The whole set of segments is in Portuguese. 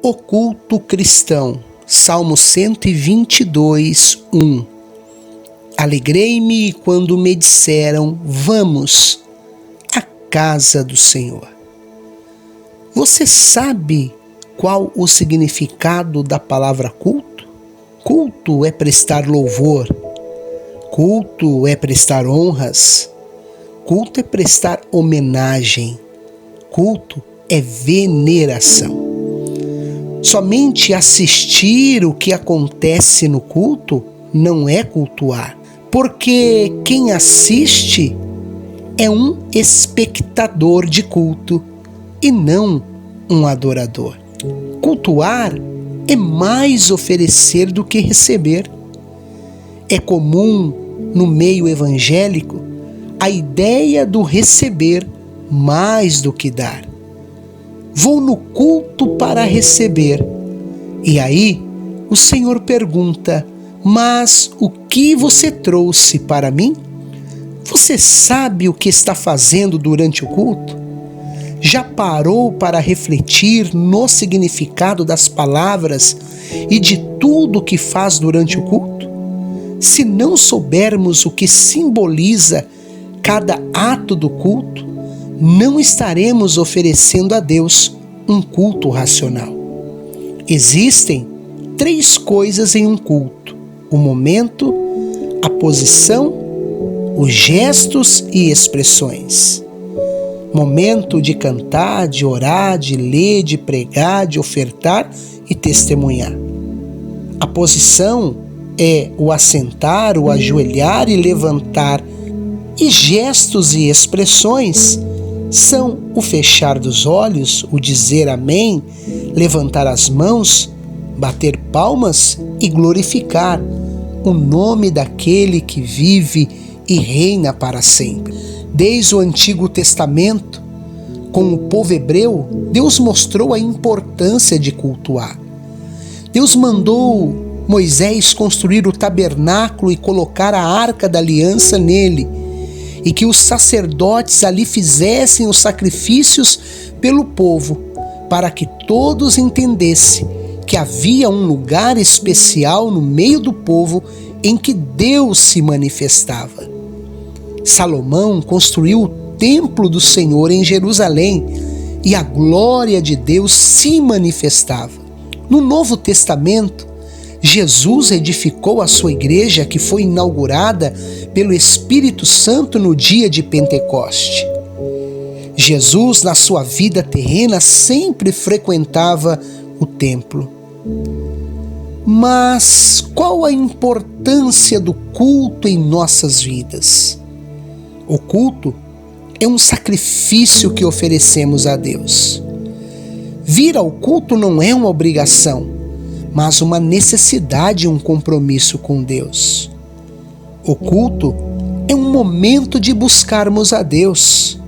O culto cristão, Salmo 122, 1. Alegrei-me quando me disseram, vamos à casa do Senhor. Você sabe qual o significado da palavra culto? Culto é prestar louvor, culto é prestar honras, culto é prestar homenagem, culto é veneração. Somente assistir o que acontece no culto não é cultuar, porque quem assiste é um espectador de culto e não um adorador. Cultuar é mais oferecer do que receber. É comum no meio evangélico a ideia do receber mais do que dar. Vou no culto para receber. E aí o Senhor pergunta, mas o que você trouxe para mim? Você sabe o que está fazendo durante o culto? Já parou para refletir no significado das palavras e de tudo o que faz durante o culto? Se não soubermos o que simboliza cada ato do culto, não estaremos oferecendo a Deus um culto racional. Existem 3 coisas em um culto: o momento, a posição, os gestos e expressões. Momento de cantar, de orar, de ler, de pregar, de ofertar e testemunhar. A posição é o assentar, o ajoelhar e levantar. E gestos e expressões são o fechar dos olhos, o dizer amém, levantar as mãos, bater palmas e glorificar o nome daquele que vive e reina para sempre. Desde o Antigo Testamento, com o povo hebreu, Deus mostrou a importância de cultuar. Deus mandou Moisés construir o tabernáculo e colocar a arca da aliança nele, e que os sacerdotes ali fizessem os sacrifícios pelo povo, para que todos entendessem que havia um lugar especial no meio do povo em que Deus se manifestava. Salomão construiu o templo do Senhor em Jerusalém e a glória de Deus se manifestava. No Novo Testamento, Jesus edificou a sua igreja, que foi inaugurada pelo Espírito Santo no dia de Pentecoste. Jesus, na sua vida terrena, sempre frequentava o templo. Mas qual a importância do culto em nossas vidas? O culto é um sacrifício que oferecemos a Deus. Vir ao culto não é uma obrigação, mas uma necessidade e um compromisso com Deus. O culto é um momento de buscarmos a Deus.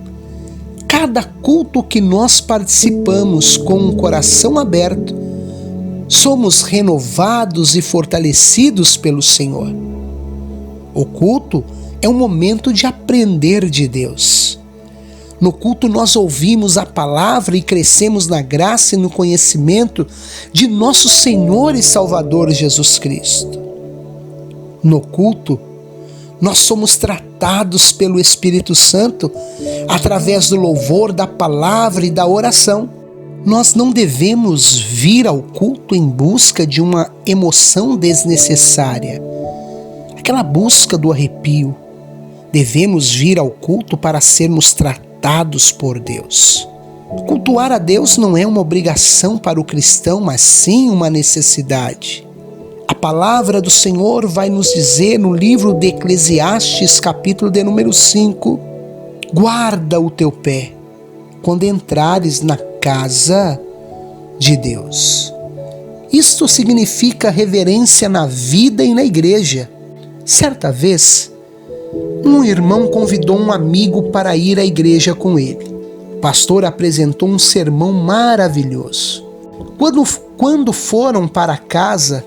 Cada culto que nós participamos com um coração aberto, somos renovados e fortalecidos pelo Senhor. O culto é um momento de aprender de Deus. No culto nós ouvimos a palavra e crescemos na graça e no conhecimento de nosso Senhor e Salvador Jesus Cristo. No culto, nós somos tratados pelo Espírito Santo através do louvor, da palavra e da oração. Nós não devemos vir ao culto em busca de uma emoção desnecessária, aquela busca do arrepio. Devemos vir ao culto para sermos tratados por Deus. Cultuar a Deus não é uma obrigação para o cristão, mas sim uma necessidade. A palavra do Senhor vai nos dizer no livro de Eclesiastes, capítulo de número 5, guarda o teu pé quando entrares na casa de Deus. Isto significa reverência na vida e na igreja. Certa vez, um irmão convidou um amigo para ir à igreja com ele. O pastor apresentou um sermão maravilhoso. Quando foram para casa,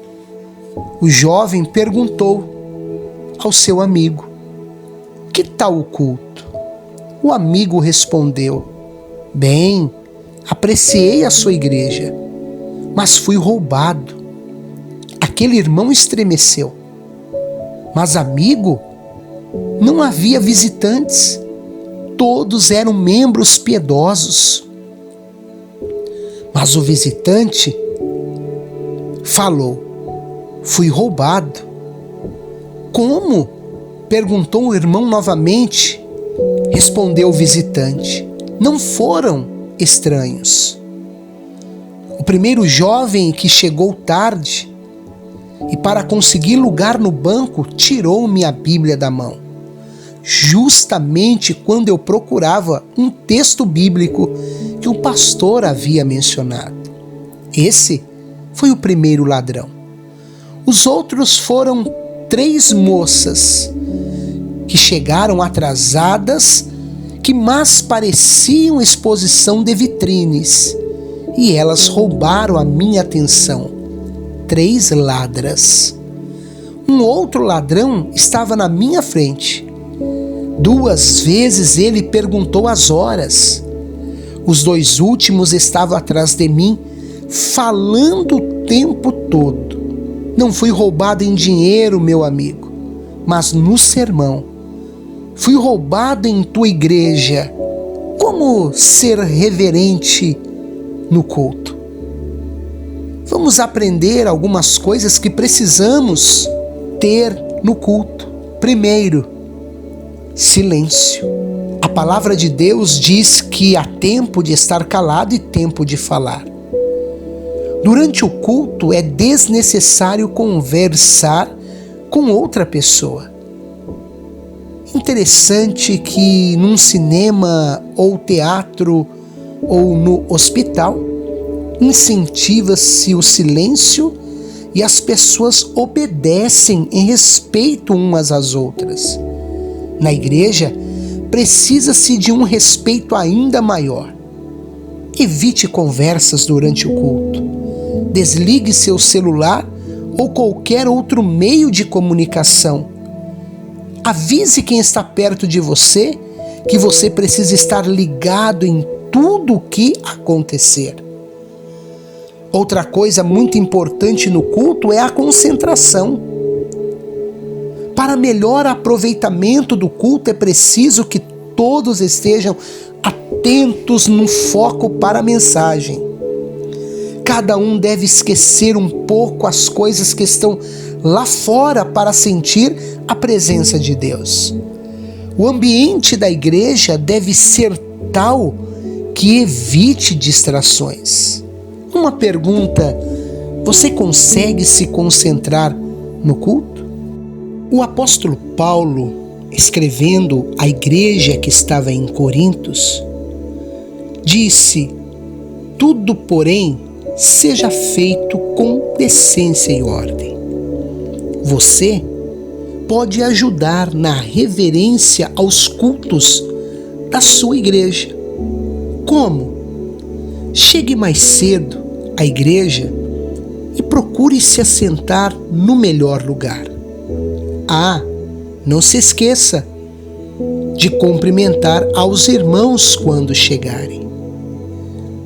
o jovem perguntou ao seu amigo: que tal o culto? O amigo respondeu: bem, apreciei a sua igreja. mas fui roubado. Aquele irmão estremeceu. Mas, amigo, não havia visitantes. Todos eram membros piedosos. Mas o visitante falou: fui roubado. Como? Perguntou o irmão novamente. Respondeu o visitante: não foram estranhos. O primeiro jovem que chegou tarde e, para conseguir lugar no banco, tirou-me a Bíblia da mão, justamente quando eu procurava um texto bíblico que o pastor havia mencionado. Esse foi o primeiro ladrão. Os outros foram 3 moças que chegaram atrasadas, que mais pareciam exposição de vitrines, e elas roubaram a minha atenção. 3 ladras. Um outro ladrão estava na minha frente. 2 vezes ele perguntou as horas. Os 2 últimos estavam atrás de mim, falando o tempo todo. Não fui roubado em dinheiro, meu amigo, mas no sermão. Fui roubado em tua igreja. Como ser reverente no culto? Vamos aprender algumas coisas que precisamos ter no culto. Primeiro, silêncio. A palavra de Deus diz que há tempo de estar calado e tempo de falar. Durante o culto é desnecessário conversar com outra pessoa. Interessante que num cinema ou teatro ou no hospital incentiva-se o silêncio e as pessoas obedecem em respeito umas às outras. Na igreja, precisa-se de um respeito ainda maior. Evite conversas durante o culto. Desligue seu celular ou qualquer outro meio de comunicação. Avise quem está perto de você que você precisa estar ligado em tudo o que acontecer. Outra coisa muito importante no culto é a concentração. Para melhor aproveitamento do culto é preciso que todos estejam atentos no foco para a mensagem. Cada um deve esquecer um pouco as coisas que estão lá fora para sentir a presença de Deus. O ambiente da igreja deve ser tal que evite distrações. Uma pergunta: você consegue se concentrar no culto? O apóstolo Paulo, escrevendo à igreja que estava em Corintos, disse: tudo, porém, seja feito com decência e ordem. Você pode ajudar na reverência aos cultos da sua igreja. Como? Chegue mais cedo à igreja e procure se assentar no melhor lugar. Não se esqueça de cumprimentar aos irmãos quando chegarem.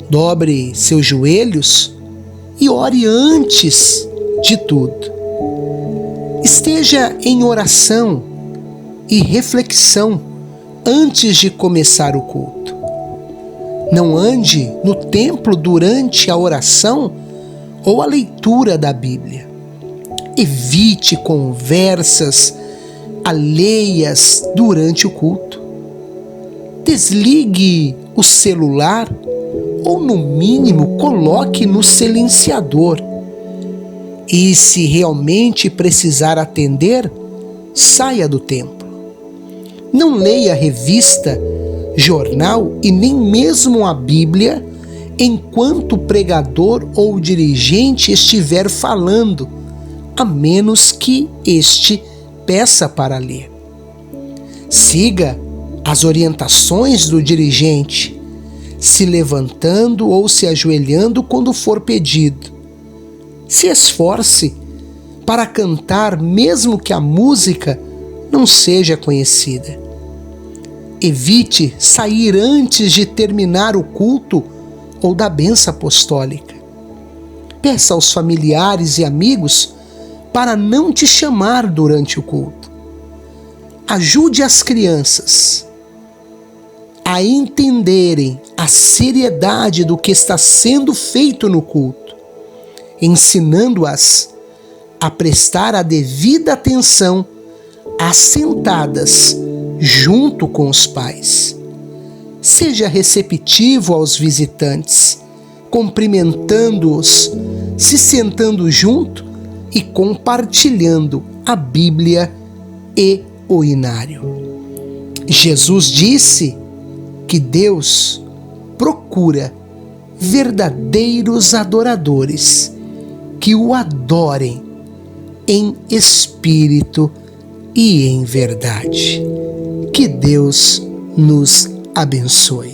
Dobre seus joelhos e ore antes de tudo. Esteja em oração e reflexão antes de começar o culto. Não ande no templo durante a oração ou a leitura da Bíblia. Evite conversas alheias durante o culto. Desligue o celular ou, no mínimo, coloque no silenciador. E, se realmente precisar atender, saia do templo. Não leia revista, jornal e nem mesmo a Bíblia enquanto o pregador ou o dirigente estiver falando, a menos que este peça para ler. Siga as orientações do dirigente, se levantando ou se ajoelhando quando for pedido. Se esforce para cantar mesmo que a música não seja conhecida. Evite sair antes de terminar o culto ou da bênção apostólica. peça aos familiares e amigos para não te chamar durante o culto. Ajude as crianças a entenderem a seriedade do que está sendo feito no culto, ensinando-as a prestar a devida atenção assentadas junto com os pais. Seja receptivo aos visitantes, cumprimentando-os, se sentando junto e compartilhando a Bíblia e o inário. Jesus disse que Deus procura verdadeiros adoradores que o adorem em espírito e em verdade. Que Deus nos abençoe.